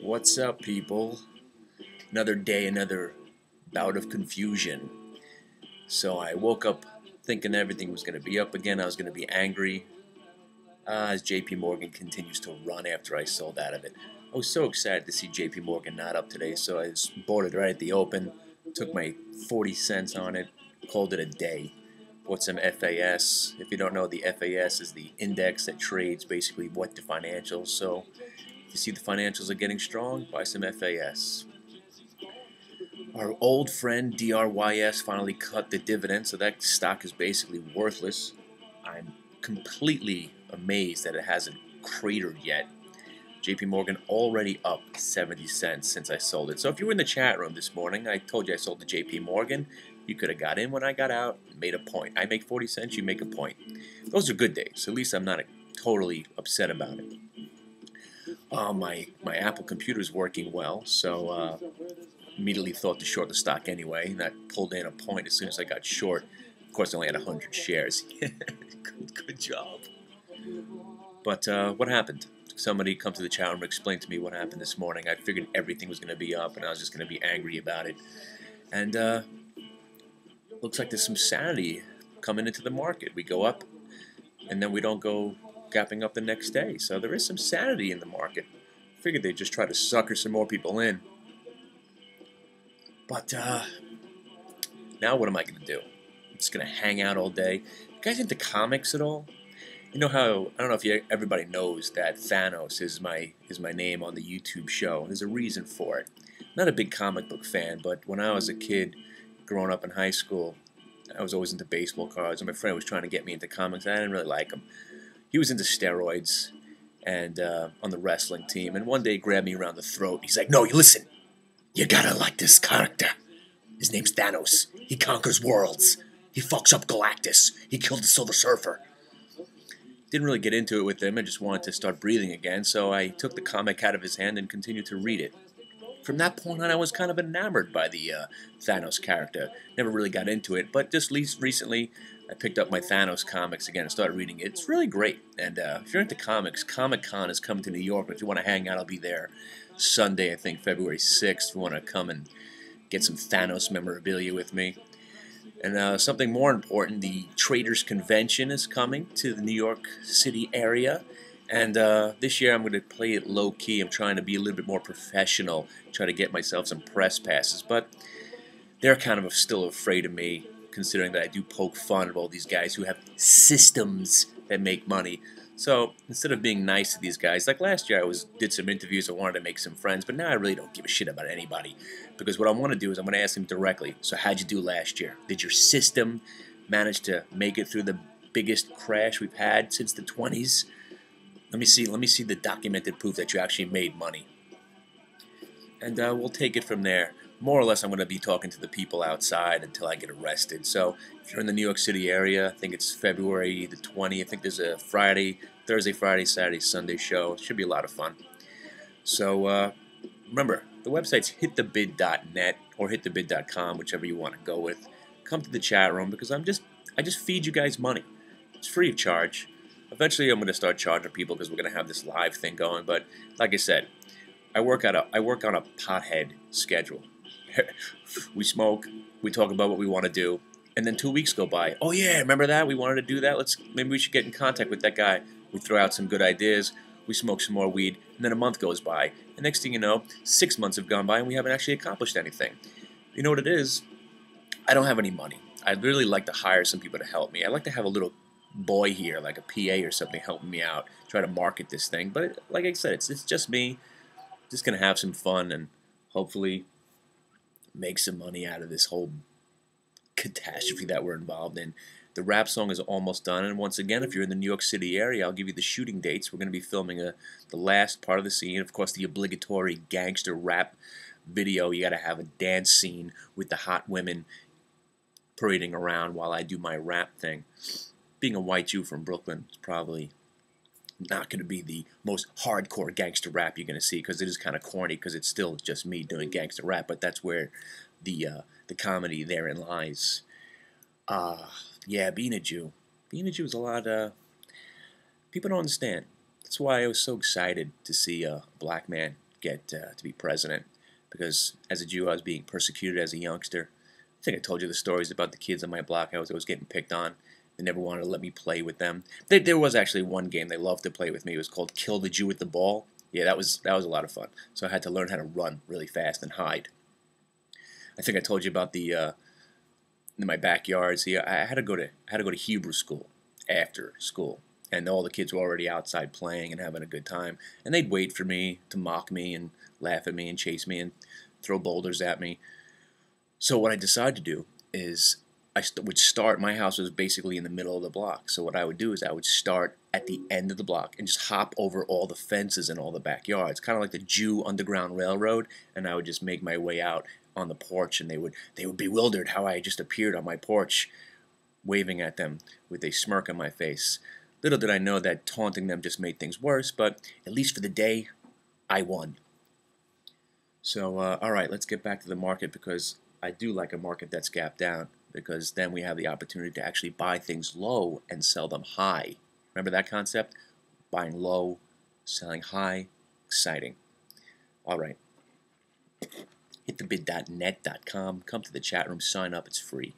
What's up, people? Another day, another bout of confusion. So I woke up thinking everything was going to be up again. I was going to be angry as JP Morgan continues to run after I sold out of it. I was so excited to see JP Morgan not up today, so I just bought it right at the open, took my 40 cents on it, called it a day. Bought some FAS. If you don't know, the FAS is the index that trades basically what the financials. So if you see the financials are getting strong, buy some FAS. Our old friend DRYS finally cut the dividend, so that stock is basically worthless. I'm completely amazed that it hasn't cratered yet. JP Morgan already up 70 cents since I sold it. So if you were in the chat room this morning, I told you I sold to JP Morgan. You could have got in when I got out and made a point. I make 40 cents, you make a point. Those are good days. At least I'm not totally upset about it. My Apple computer is working well, so immediately thought to short the stock anyway, and that pulled in a point as soon as I got short. Of course, I only had 100 shares. good job. But what happened? Somebody come to the chat room and explain to me what happened this morning. I figured everything was going to be up, and I was just going to be angry about it. And looks like there's some sanity coming into the market. We go up, and then we don't go gapping up the next day. So there is some sanity in the market. Figured they'd just try to sucker some more people in. But now what am I going to do? I'm just going to hang out all day. You guys into comics at all? You know how, I don't know if everybody knows that Thanos is my name on the YouTube show. There's a reason for it. I'm not a big comic book fan, but when I was a kid growing up in high school, I was always into baseball cards, and my friend was trying to get me into comics, and I didn't really like him. He was into steroids and on the wrestling team, and one day he grabbed me around the throat. He's like, "No, you listen. You gotta like this character. His name's Thanos. He conquers worlds. He fucks up Galactus. He killed the Silver Surfer." Didn't really get into it with him. I just wanted to start breathing again, so I took the comic out of his hand and continued to read it. From that point on, I was kind of enamored by the Thanos character. Never really got into it, but just recently, I picked up my Thanos comics again and started reading it. It's really great. And if you're into comics, Comic-Con is coming to New York. If you want to hang out, I'll be there Sunday, I think, February 6th. If you want to come and get some Thanos memorabilia with me. And something more important, the Traders Convention is coming to the New York City area. And this year I'm going to play it low-key. I'm trying to be a little bit more professional, try to get myself some press passes. But they're kind of still afraid of me, considering that I do poke fun at all these guys who have systems that make money. So instead of being nice to these guys, like last year I did some interviews, I wanted to make some friends, but now I really don't give a shit about anybody. Because what I want to do is I'm going to ask them directly, so how'd you do last year? Did your system manage to make it through the biggest crash we've had since the 20s? Let me see the documented proof that you actually made money. And we'll take it from there. More or less, I'm going to be talking to the people outside until I get arrested. So if you're in the New York City area, I think it's February the 20th. I think there's a Thursday, Friday, Saturday, Sunday show. It should be a lot of fun. So remember, the website's hitthebid.net or hitthebid.com, whichever you want to go with. Come to the chat room because I just feed you guys money. It's free of charge. Eventually, I'm going to start charging people because we're going to have this live thing going. But like I said, I work on a pothead schedule. We smoke, we talk about what we want to do, and then 2 weeks go by. Oh yeah, remember that? We wanted to do that. Maybe we should get in contact with that guy. We throw out some good ideas. We smoke some more weed, and then a month goes by. The next thing you know, 6 months have gone by, and we haven't actually accomplished anything. You know what it is? I don't have any money. I'd really like to hire some people to help me. I'd like to have a little boy here, like a PA or something, helping me out, try to market this thing. But like I said, it's just me. Just gonna have some fun and hopefully make some money out of this whole catastrophe that we're involved in. The rap song is almost done, and once again, if you're in the New York City area, I'll give you the shooting dates. We're going to be filming the last part of the scene. Of course, the obligatory gangster rap video. You got to have a dance scene with the hot women parading around while I do my rap thing. Being a white Jew from Brooklyn is probably not going to be the most hardcore gangster rap you're going to see because it is kind of corny because it's still just me doing gangster rap, but that's where the comedy therein lies. Yeah, being a Jew is a lot, people don't understand. That's why I was so excited to see a black man get to be president, because as a Jew I was being persecuted as a youngster. I think I told you the stories about the kids on my block. I was always getting picked on. They never wanted to let me play with them. There was actually one game they loved to play with me. It was called Kill the Jew with the Ball. Yeah, that was a lot of fun. So I had to learn how to run really fast and hide. I think I told you about the in my backyard. See, I had to go to Hebrew school after school, and all the kids were already outside playing and having a good time. And they'd wait for me to mock me and laugh at me and chase me and throw boulders at me. So what I decided to do is would start. My house was basically in the middle of the block. So what I would do is I would start at the end of the block and just hop over all the fences in all the backyards, kind of like the Jew Underground Railroad. And I would just make my way out on the porch, and they would bewildered how I just appeared on my porch, waving at them with a smirk on my face. Little did I know that taunting them just made things worse, but at least for the day, I won. So, all right, let's get back to the market, because I do like a market that's gapped down, because then we have the opportunity to actually buy things low and sell them high. Remember that concept? Buying low, selling high. Exciting. All right. Hitthebid.net.com. Come to the chat room, sign up, it's free.